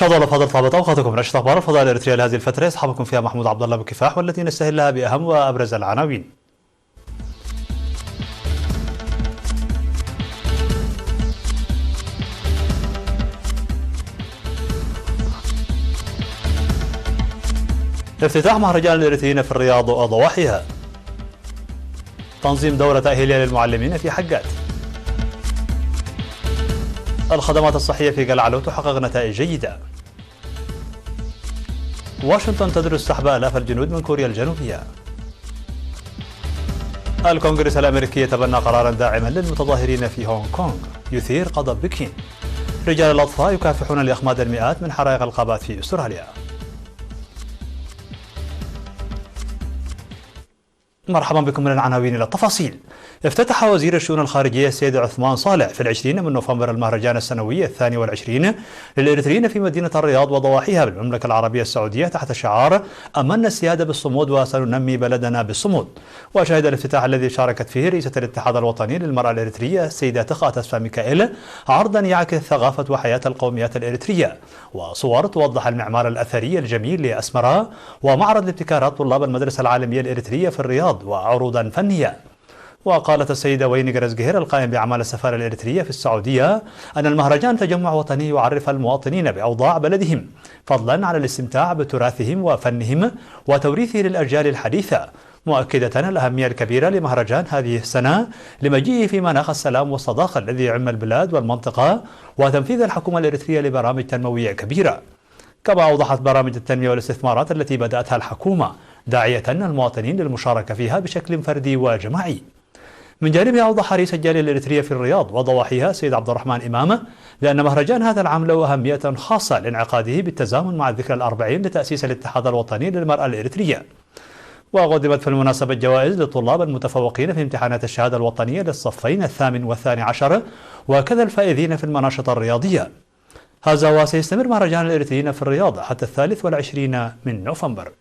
شاهدوا على فضل طابت اوقاتكم نشرة اخبار الفضاء الاريتريه لهذه الفتره يصحبكم فيها محمود عبد الله بكفاح والتي نستهلها باهم وابرز العناوين. افتتاح مهرجان الاريتريين في الرياض وضواحيها. تنظيم دورة تأهيلية للمعلمين في حقات. الخدمات الصحية في قلعلو تحقق نتائج جيدة. واشنطن تدرس سحب آلاف الجنود من كوريا الجنوبية. الكونغرس الأمريكي يتبنى قرارا داعما للمتظاهرين في هونغ كونغ يثير غضب بكين. رجال الأطفاء يكافحون لإخماد المئات من حرائق الغابات في أستراليا. مرحبا بكم من العناوين إلى التفاصيل. افتتح وزير الشؤون الخارجية السيد عثمان صالح في 20 من نوفمبر المهرجان السنوي 22 للإريتريين في مدينة الرياض وضواحيها بالمملكة العربية السعودية تحت شعار أمنا السيادة بالصمود وسننمي بلدنا بالصمود. وشهد الافتتاح الذي شاركت فيه رئيسة الاتحاد الوطني للمرأة الإريترية السيدة تسفا ميكائيل عرضا يعكس ثقافة وحياة القوميات الإريترية وصور توضح المعمار الأثري الجميل لأسمرا ومعرض لابتكارات طلاب المدرسة العالمية الإريترية في الرياض وعروضا فنية. وقالت السيدة ويني جرزجهير القائم بأعمال السفارة الإريترية في السعودية أن المهرجان تجمع وطني يعرف المواطنين بأوضاع بلدهم فضلا عن الاستمتاع بتراثهم وفنهم وتوريثه للأجيال الحديثة، مؤكدة الأهمية الكبيرة لمهرجان هذه السنة لمجيئه في مناخ السلام والصداقة الذي يعم البلاد والمنطقة وتنفيذ الحكومة الإريترية لبرامج تنموية كبيرة. كما أوضحت برامج التنمية والاستثمارات التي بدأتها الحكومة داعية المواطنين للمشاركة فيها بشكل فردي وجماعي. من جانبها أوضح رئيس الجالية الإريترية في الرياض وضواحيها سيد عبد الرحمن إمامة بأن مهرجان هذا العام له أهمية خاصة لانعقاده بالتزامن مع الذكرى الأربعين لتأسيس الاتحاد الوطني للمرأة الإريترية. وقدمت في المناسبة جوائز للطلاب المتفوقين في امتحانات الشهادة الوطنية للصفين 8 و12 وكذا الفائزين في المناشطة الرياضية. هذا وسيستمر مهرجان الإريتريين في الرياض حتى 23 من نوفمبر.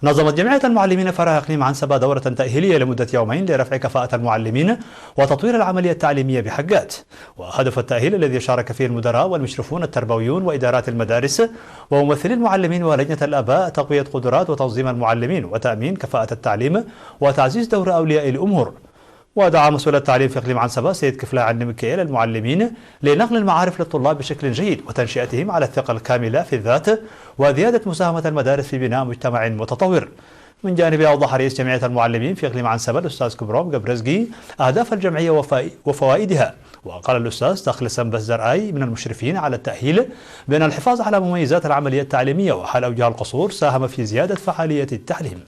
نظمت جمعية المعلمين فرع إقليم عنسبة دورة تأهيلية لمدة يومين لرفع كفاءة المعلمين وتطوير العملية التعليمية بحقات. وهدف التأهيل الذي شارك فيه المدراء والمشرفون التربويون وإدارات المدارس وممثلي المعلمين ولجنة الآباء تقوية قدرات وتنظيم المعلمين وتأمين كفاءة التعليم وتعزيز دور أولياء الأمور. ودعا مسؤول التعليم في إقليم عنسبة سيد كفلاع ميكائيل المعلمين لنقل المعارف للطلاب بشكل جيد وتنشئتهم على الثقة الكاملة في الذات وزيادة مساهمة المدارس في بناء مجتمع متطور. من جانبه أوضح رئيس جمعية المعلمين في إقليم عنسبة الأستاذ كبروم جبرزجي أهداف الجمعية وفوائدها. وقال الأستاذ تخلص بزرآي من المشرفين على التأهيل بأن الحفاظ على مميزات العملية التعليمية وحل أوجه القصور ساهم في زيادة فعالية التعليم.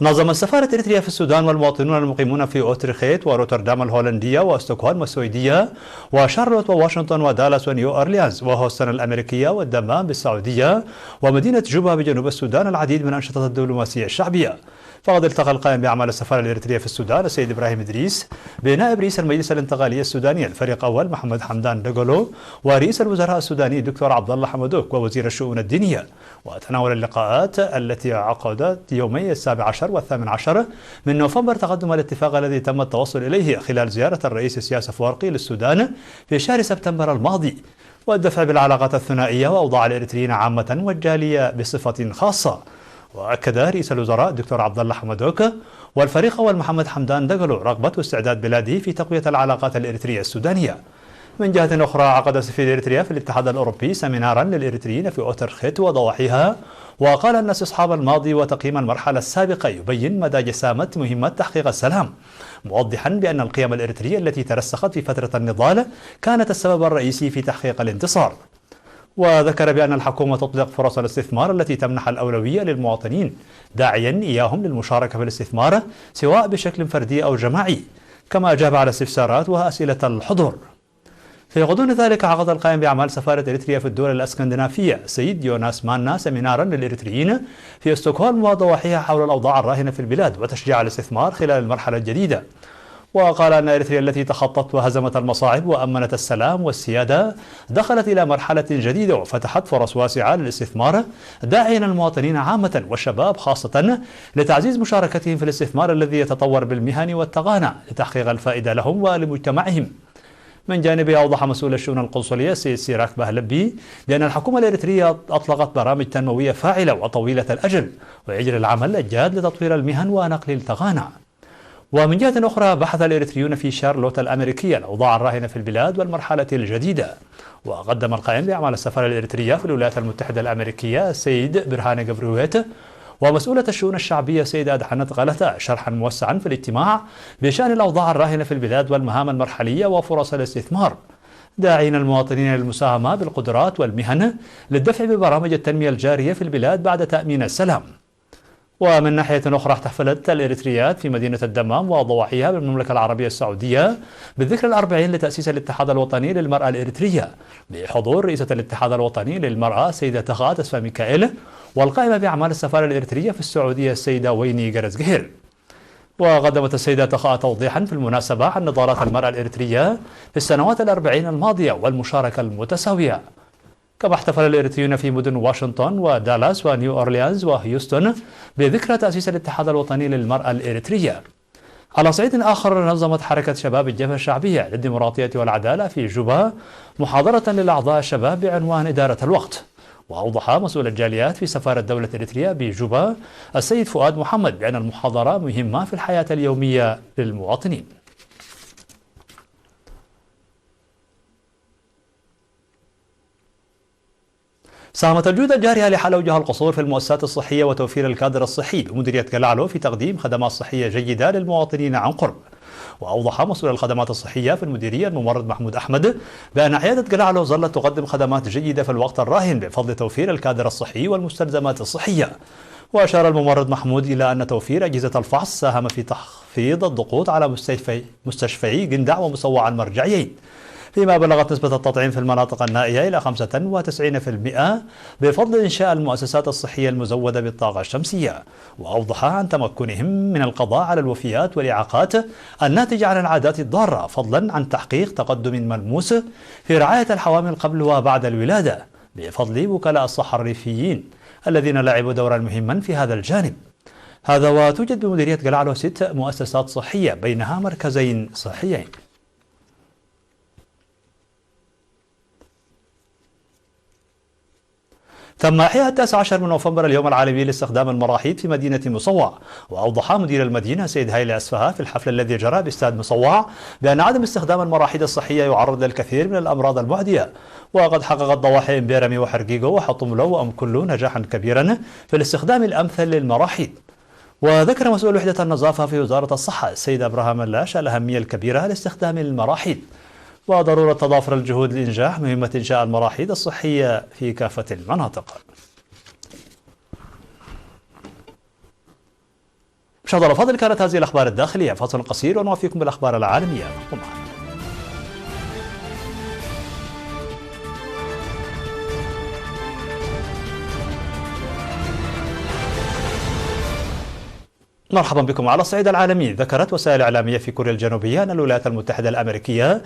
نظمت سفارة إريتريا في السودان والمواطنون المقيمون في أوترخيت وروتردام الهولندية وستوكهولم السويدية وشارلوت وواشنطن ودالاس ونيو أورليانز وهوستن الأمريكية والدمام بالسعودية ومدينة جوبا بجنوب السودان العديد من أنشطة الدبلوماسية الشعبية. فقد التقى القائم بأعمال السفارة الإريترية في السودان السيد إبراهيم إدريس بنائب رئيس المجلس الانتقالي السوداني الفريق أول محمد حمدان دغولو ورئيس الوزراء السوداني الدكتور عبد الله حمدوك ووزير الشؤون الدينية. وتناول اللقاءات التي عقدت يومي 17 و18 من نوفمبر تقدم الاتفاق الذي تم التوصل إليه خلال زيارة الرئيس سياس أفورقي للسودان في شهر سبتمبر الماضي والدفع بالعلاقات الثنائية وأوضاع الإريتريين عامة والجالية بصفة خاصة. وأكد رئيس الوزراء الدكتور عبد الله حمدوك والفريق أول محمد حمدان دغولو رغبة واستعداد بلاده في تقوية العلاقات الإريترية السودانية. من جهة أخرى عقد سفير إريتريا في الاتحاد الأوروبي سمينارا للإريتريين في أوترخيت وضواحيها وقال أن استصحاب الماضي وتقييم المرحلة السابقة يبين مدى جسامة مهمة تحقيق السلام، موضحا بأن القيم الإريترية التي ترسخت في فترة النضال كانت السبب الرئيسي في تحقيق الانتصار. وذكر بأن الحكومة تطلق فرص الاستثمار التي تمنح الأولوية للمواطنين داعيا إياهم للمشاركة في الاستثمار سواء بشكل فردي أو جماعي. كما أجاب على استفسارات وأسئلة الحضور. في غضون ذلك عقد القائم بأعمال سفارة إريتريا في الدول الأسكندنافية سيد يوناس مانا سمينارا للإريتريين في ستوكهولم وضواحيها حول الأوضاع الراهنة في البلاد وتشجيع الاستثمار خلال المرحلة الجديدة. وقال أن إريتريا التي تخطت وهزمت المصاعب وأمنت السلام والسيادة دخلت إلى مرحلة جديدة وفتحت فرص واسعة للاستثمار، داعيا المواطنين عامة والشباب خاصة لتعزيز مشاركتهم في الاستثمار الذي يتطور بالمهن والتقانة لتحقيق الفائدة لهم ولمجتمعهم. من جانبه أوضح مسؤول الشؤون القنصلية السيد سيراك بهلبي بأن الحكومة الإريترية أطلقت برامج تنموية فاعلة وطويلة الأجل ويجري العمل الجاد لتطوير المهن ونقل التقانة. ومن جهة أخرى بحث الإريتريون في شارلوت الأمريكية الأوضاع الراهنة في البلاد والمرحلة الجديدة. وقدم القائم بأعمال السفارة الإريترية في الولايات المتحدة الأمريكية السيد برهان جبرويت ومسؤولة الشؤون الشعبية السيدة أدحنت غلتا شرحا موسعا في الاجتماع بشأن الأوضاع الراهنة في البلاد والمهام المرحلية وفرص الاستثمار، داعين المواطنين للمساهمة بالقدرات والمهن للدفع ببرامج التنمية الجارية في البلاد بعد تأمين السلام. ومن ناحية أخرى احتفلت الإريتريات في مدينة الدمام وضواحيها بالمملكة العربية السعودية بالذكرى الأربعين لتأسيس الاتحاد الوطني للمرأة الإريترية بحضور رئيسة الاتحاد الوطني للمرأة السيدة تخاء تسفى ميكائيل والقائمة بأعمال السفارة الإريترية في السعودية السيدة ويني جرزجهير. وقدمت السيدة تخاء توضيحا في المناسبة عن نضالات المرأة الإريترية في السنوات الأربعين الماضية والمشاركة المتساوية. كما احتفل الإريتريون في مدن واشنطن ودالاس ونيو أورليانز وهيوستن بذكرى تأسيس الاتحاد الوطني للمرأة الإريترية. على صعيد آخر نظمت حركة شباب الجبهة الشعبية للديمقراطية والعدالة في جوبا محاضرة للأعضاء الشباب بعنوان إدارة الوقت. وأوضح مسؤول الجاليات في سفارة دولة إريتريا بجوبا السيد فؤاد محمد بأن المحاضرة مهمة في الحياة اليومية للمواطنين. ساهمت الجهود الجارية لحل أوجه القصور في المؤسسات الصحية وتوفير الكادر الصحي بمديرية قلعلو في تقديم خدمات صحية جيدة للمواطنين عن قرب. وأوضح مسؤول الخدمات الصحية في المديرية الممرض محمود أحمد بأن عيادة قلعلو ظلت تقدم خدمات جيدة في الوقت الراهن بفضل توفير الكادر الصحي والمستلزمات الصحية. وأشار الممرض محمود إلى أن توفير أجهزة الفحص ساهم في تخفيض الضغوط على مستشفي قندع ومصوع المرجعيين، فيما بلغت نسبة التطعيم في المناطق النائية إلى 95% بفضل إنشاء المؤسسات الصحية المزودة بالطاقة الشمسية. وأوضح عن تمكنهم من القضاء على الوفيات والإعاقات الناتجة عن العادات الضارة، فضلا عن تحقيق تقدم ملموس في رعاية الحوامل قبل وبعد الولادة بفضل وكلاء الصحة الريفيين الذين لعبوا دورا مهما في هذا الجانب. هذا وتوجد بمديرية قلعلو 6 مؤسسات صحية بينها مركزين صحيين. تم إحياء 19 من نوفمبر اليوم العالمي لاستخدام المراحيض في مدينة مصوع. وأوضح مدير المدينة سيد هايلي أسفها في الحفل الذي جرى باستاد مصوع بأن عدم استخدام المراحيض الصحية يعرض للكثير من الأمراض المعدية. وقد حققت ضواحي إمبيرمي وحرقيقو وحطملو وأمكلو نجاحا كبيرا في الاستخدام الأمثل للمراحيض. وذكر مسؤول وحدة النظافة في وزارة الصحة السيد أبراهام اللاش الأهمية الكبيرة لاستخدام المراحيض وضرورة تضافر الجهود لإنجاح مهمة إنشاء المراحيض الصحية في كافة المناطق. مشاهدينا الأفاضل، كانت هذه الأخبار الداخلية. فاصل قصير ونوافيكم بالأخبار العالمية. مرحبا بكم. على الصعيد العالمي، ذكرت وسائل إعلامية في كوريا الجنوبية أن الولايات المتحدة الأمريكية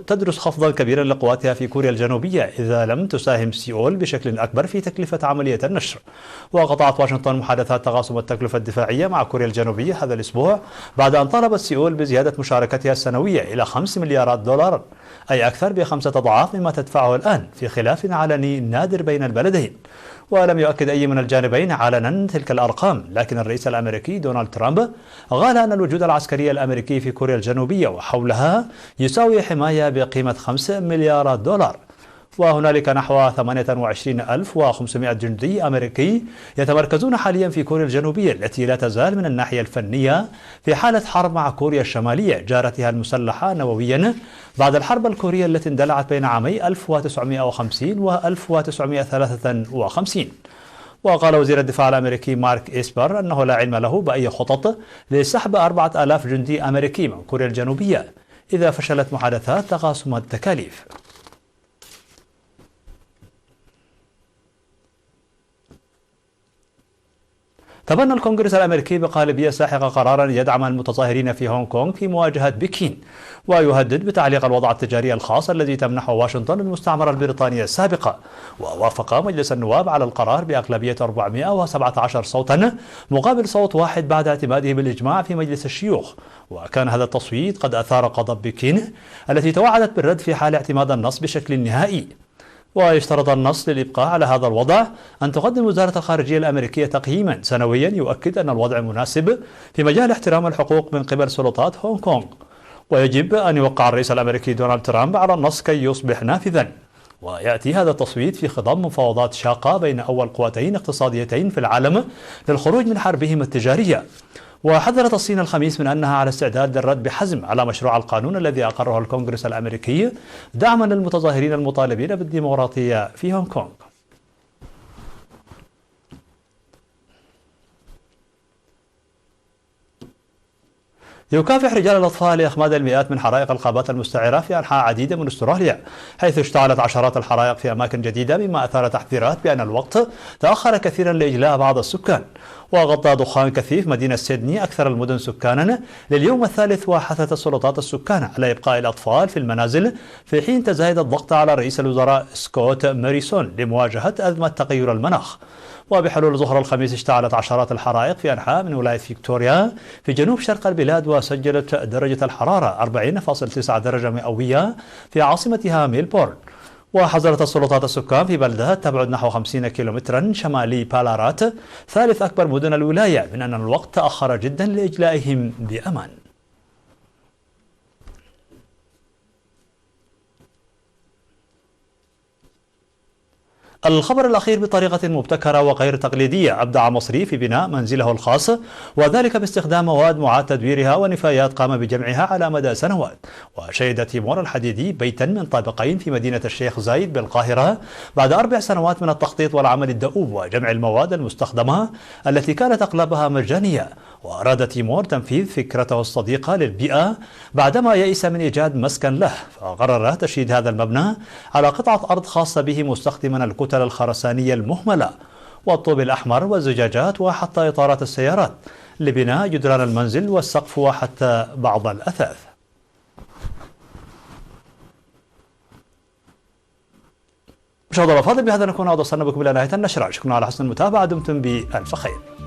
تدرس خفضا كبيرا لقواتها في كوريا الجنوبية إذا لم تساهم سيول بشكل أكبر في تكلفة عملية النشر. وقطعت واشنطن محادثات تقاسم التكلفة الدفاعية مع كوريا الجنوبية هذا الأسبوع بعد أن طالبت سيول بزيادة مشاركتها السنوية إلى 5 مليارات دولار، أي أكثر ب5 أضعاف مما تدفعه الآن، في خلاف علني نادر بين البلدين. ولم يؤكد أي من الجانبين علنا تلك الأرقام، لكن الرئيس الأمريكي دونالد ترامب قال أن الوجود العسكري الأمريكي في كوريا الجنوبية وحولها يساوي حماية بقيمة 5 مليارات دولار. وهنالك نحو 28,500 جندي أمريكي يتمركزون حاليا في كوريا الجنوبية التي لا تزال من الناحية الفنية في حالة حرب مع كوريا الشمالية جارتها المسلحة نوويا بعد الحرب الكورية التي اندلعت بين عامي 1950 و 1953. وقال وزير الدفاع الأمريكي مارك إسبر أنه لا علم له بأي خطط لسحب 4,000 جندي أمريكي من كوريا الجنوبية إذا فشلت محادثات تقاسم التكاليف. تبنى الكونغرس الأمريكي بغالبية ساحقة قرارا يدعم المتظاهرين في هونغ كونغ في مواجهة بكين، ويهدد بتعليق الوضع التجاري الخاص الذي تمنحه واشنطن المستعمرة البريطانية السابقة. ووافق مجلس النواب على القرار بأغلبية 417 صوتا مقابل صوت واحد بعد اعتماده بالإجماع في مجلس الشيوخ. وكان هذا التصويت قد أثار غضب بكين التي توعدت بالرد في حال اعتماد النص بشكل نهائي. ويشترط النص للإبقاء على هذا الوضع أن تقدم وزارة الخارجية الأمريكية تقييما سنويا يؤكد أن الوضع مناسب في مجال احترام الحقوق من قبل سلطات هونغ كونغ، ويجب أن يوقع الرئيس الأمريكي دونالد ترامب على النص كي يصبح نافذا. ويأتي هذا التصويت في خضم مفاوضات شاقة بين أول قوتين اقتصاديتين في العالم للخروج من حربهم التجارية. وحذرت الصين الخميس من أنها على استعداد للرد بحزم على مشروع القانون الذي أقره الكونغرس الأمريكي دعما للمتظاهرين المطالبين بالديمقراطية في هونغ كونغ. يكافح رجال الأطفال لإخماد المئات من حرائق الغابات المستعرة في أنحاء عديدة من أستراليا، حيث اشتعلت عشرات الحرائق في أماكن جديدة، مما أثار تحذيرات بأن الوقت تأخر كثيرا لإجلاء بعض السكان. وغطى دخان كثيف مدينة سيدني أكثر المدن سكانا لليوم الثالث، وحثت السلطات السكان على إبقاء الأطفال في المنازل في حين تزايد الضغط على رئيس الوزراء سكوت موريسون لمواجهة أزمة تغير المناخ. وبحلول ظهر الخميس اشتعلت عشرات الحرائق في أنحاء من ولاية فيكتوريا في جنوب شرق البلاد، وسجلت درجة الحرارة 40.9 درجة مئوية في عاصمتها ميلبورن. وحذرت السلطات السكان في بلدة تبعد نحو 50 كيلومترا شمالي بالارات ثالث أكبر مدن الولاية من أن الوقت تأخر جدا لإجلائهم بأمان. الخبر الأخير بطريقة مبتكرة وغير تقليدية، أبدع مصري في بناء منزله الخاص، وذلك باستخدام مواد معاد تدويرها ونفايات قام بجمعها على مدى سنوات. وشهد تيمور الحديدي بيتا من طابقين في مدينة الشيخ زايد بالقاهرة بعد 4 سنوات من التخطيط والعمل الدؤوب وجمع المواد المستخدمة التي كانت أغلبها مجانية. وأراد تيمور تنفيذ فكرته الصديقة للبيئة بعدما يئس من إيجاد مسكن له، فقرر تشييد هذا المبنى على قطعة أرض خاصة به مستخدما الكتل الخرسانية المهملة والطوب الأحمر والزجاجات وحتى إطارات السيارات لبناء جدران المنزل والسقف وحتى بعض الأثاث. مشاهدينا الأفاضل، بهذا نكون وصلنا بكم إلى نهاية النشرة. شكرا على حسن المتابعة، دمتم بألف خير.